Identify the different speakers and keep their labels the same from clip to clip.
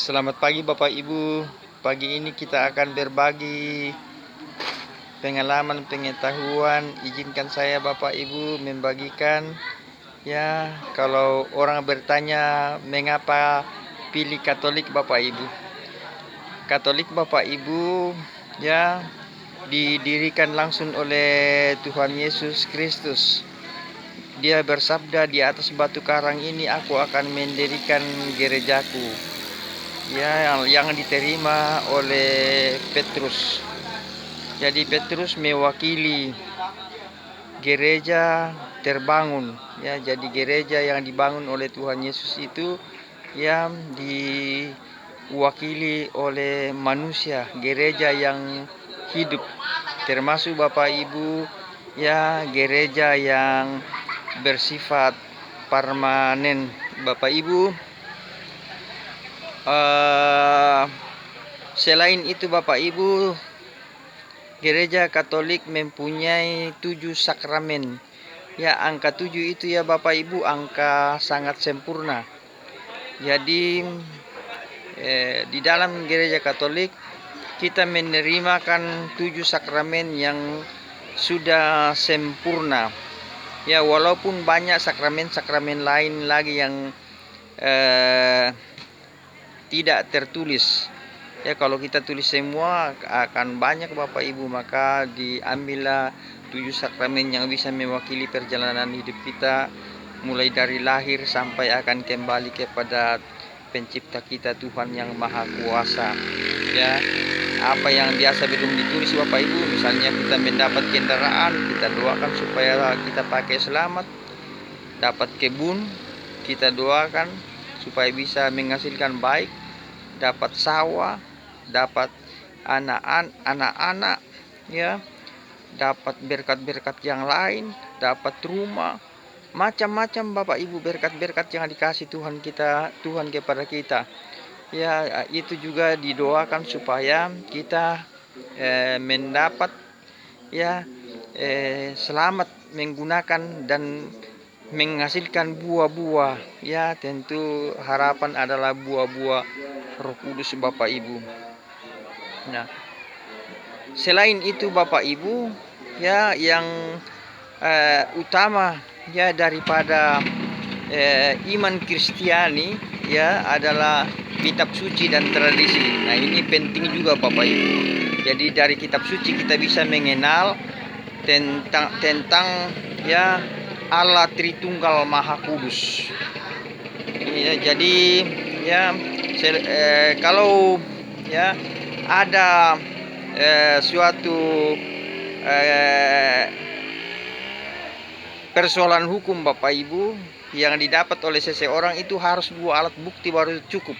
Speaker 1: Selamat pagi Bapak Ibu. Pagi ini kita akan berbagi pengalaman pengetahuan. Izinkan saya Bapak Ibu membagikan. Ya, kalau orang bertanya mengapa pilih Katolik Bapak Ibu. Katolik Bapak Ibu ya didirikan langsung oleh Tuhan Yesus Kristus. Dia bersabda, di atas batu karang ini aku akan mendirikan gerejaku. Ya, yang diterima oleh Petrus. Jadi Petrus mewakili gereja terbangun. Ya, jadi gereja yang dibangun oleh Tuhan Yesus itu yang diwakili oleh manusia, gereja yang hidup. Termasuk Bapak Ibu, ya gereja yang bersifat permanen. Bapak Ibu, selain itu Bapak Ibu, gereja Katolik mempunyai 7 sakramen. Ya, angka 7 itu ya Bapak Ibu, angka sangat sempurna. Jadi di dalam gereja Katolik kita menerimakan 7 sakramen yang sudah sempurna. Ya, walaupun banyak sakramen-sakramen lain lagi yang tidak tertulis. Ya, kalau kita tulis semua akan banyak Bapak Ibu, maka diambillah 7 sakramen yang bisa mewakili perjalanan hidup kita mulai dari lahir sampai akan kembali kepada pencipta kita, Tuhan yang Maha Kuasa. Ya, apa yang biasa belum ditulis Bapak Ibu, misalnya kita mendapat kendaraan, kita doakan supaya kita pakai selamat. Dapat kebun, kita doakan supaya bisa menghasilkan baik. Dapat sawah, dapat anak-anak, ya, dapat berkat-berkat yang lain, dapat rumah, macam-macam Bapak Ibu berkat-berkat yang dikasih Tuhan kepada kita. Ya, itu juga didoakan supaya kita mendapat ya selamat menggunakan dan menghasilkan buah-buah. Ya, tentu harapan adalah buah-buah Roh Kudus Bapak Ibu. Nah, selain itu Bapak Ibu, ya yang utama ya daripada iman Kristiani ya adalah kitab suci dan tradisi. Nah, ini penting juga Bapak Ibu. Jadi dari kitab suci kita bisa mengenal tentang ya Allah Tritunggal Maha Kudus. Ya, jadi ya kalau ya ada suatu persoalan hukum Bapak Ibu yang didapat oleh seseorang, itu harus 2 alat bukti baru cukup.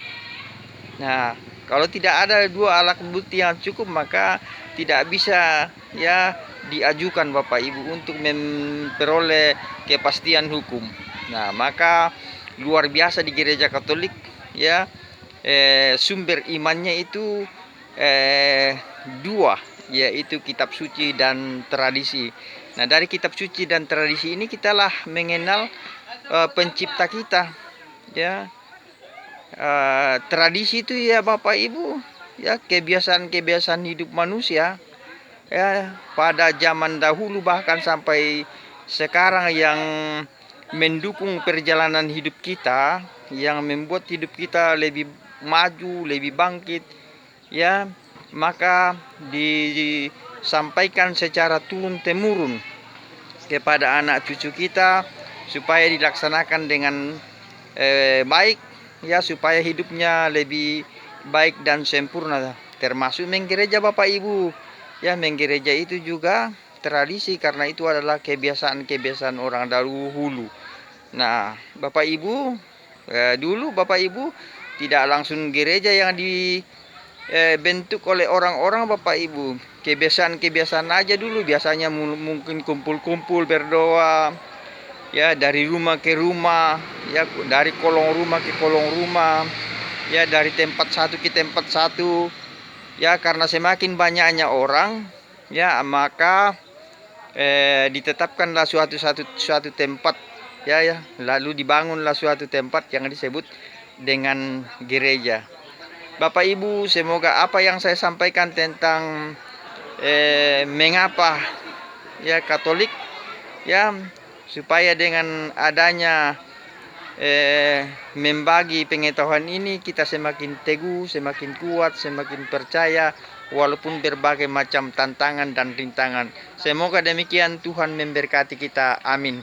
Speaker 1: Nah, kalau tidak ada 2 alat bukti yang cukup, maka tidak bisa ya diajukan Bapak Ibu untuk memperoleh kepastian hukum. Nah, maka luar biasa di gereja Katolik ya sumber imannya itu 2, yaitu kitab suci dan tradisi. Nah, dari kitab suci dan tradisi ini kitalah mengenal pencipta kita. Ya, tradisi itu ya Bapak Ibu, ya kebiasaan-kebiasaan hidup manusia ya pada zaman dahulu bahkan sampai sekarang yang mendukung perjalanan hidup kita, yang membuat hidup kita lebih maju, lebih bangkit. Ya, maka disampaikan secara turun-temurun kepada anak cucu kita supaya dilaksanakan dengan baik, ya supaya hidupnya lebih baik dan sempurna, termasuk menggereja Bapak Ibu. Ya, menggereja itu juga tradisi karena itu adalah kebiasaan-kebiasaan orang dahulu. Nah, Bapak Ibu, dulu Bapak Ibu tidak langsung gereja yang dibentuk oleh orang-orang Bapak Ibu. Kebiasaan-kebiasaan aja dulu, biasanya mungkin kumpul-kumpul berdoa. Ya, dari rumah ke rumah, ya dari kolong rumah ke kolong rumah, ya dari tempat satu ke tempat satu. Ya, karena semakin banyaknya orang, ya maka ditetapkanlah suatu tempat, ya lalu dibangunlah suatu tempat yang disebut dengan gereja. Bapak Ibu, semoga apa yang saya sampaikan tentang mengapa ya Katolik ya, supaya dengan adanya membagi pengetahuan ini kita semakin teguh, semakin kuat, semakin percaya walaupun berbagai macam tantangan dan rintangan. Semoga demikian, Tuhan memberkati kita. Amin.